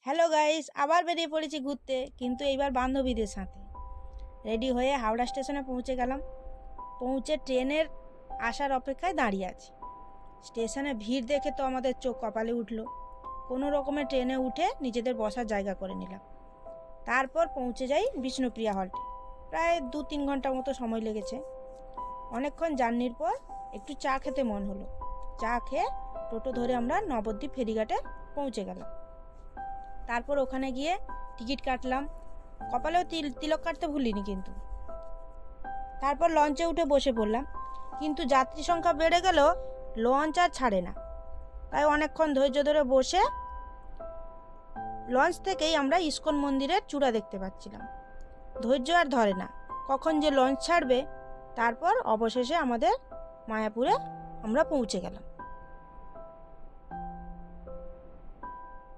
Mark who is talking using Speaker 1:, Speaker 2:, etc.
Speaker 1: Hello guys, আবার বেরিয়ে পড়েছি ঘুরতে, কিন্তু এইবার বান্ধবীদের সাথে। রেডি হয়ে হাওড়া স্টেশনে পৌঁছে গেলাম। পৌঁছে ট্রেনের আসার অপেক্ষায় দাঁড়িয়ে আছি। স্টেশনে ভিড় দেখে তো আমাদের চোখ কপালে উঠল। কোনো রকমে ট্রেনে উঠে নিজেদের বসার জায়গা করে নিলাম। তারপর পৌঁছে যাই বিষ্ণুপ্রিয়া হল্টে। প্রায় 2-3 ঘন্টা মতো সময় লেগেছে। অনেকক্ষণ জার্নির পর একটু চা খেতে মন হলো। চা খেয়ে টোটো ধরে আমরা নবদ্বীপ ফেরিঘাটে পৌঁছে গেলাম। তারপর ওখানে গিয়ে টিকিট কাটলাম। কপালেও তিলক কাটতে ভুলিনি কিন্তু। তারপর লঞ্চে উঠে বসে পড়লাম, কিন্তু যাত্রী সংখ্যা বেড়ে গেল, লঞ্চ আর ছাড়ে না। তাই অনেকক্ষণ ধৈর্য ধরে বসে লঞ্চ থেকেই আমরা ইস্কন মন্দিরের চূড়া দেখতে পাচ্ছিলাম। ধৈর্য আর ধরে না, কখন যে লঞ্চ ছাড়বে। তারপর অবশেষে আমাদের মায়াপুরে আমরা পৌঁছে গেলাম।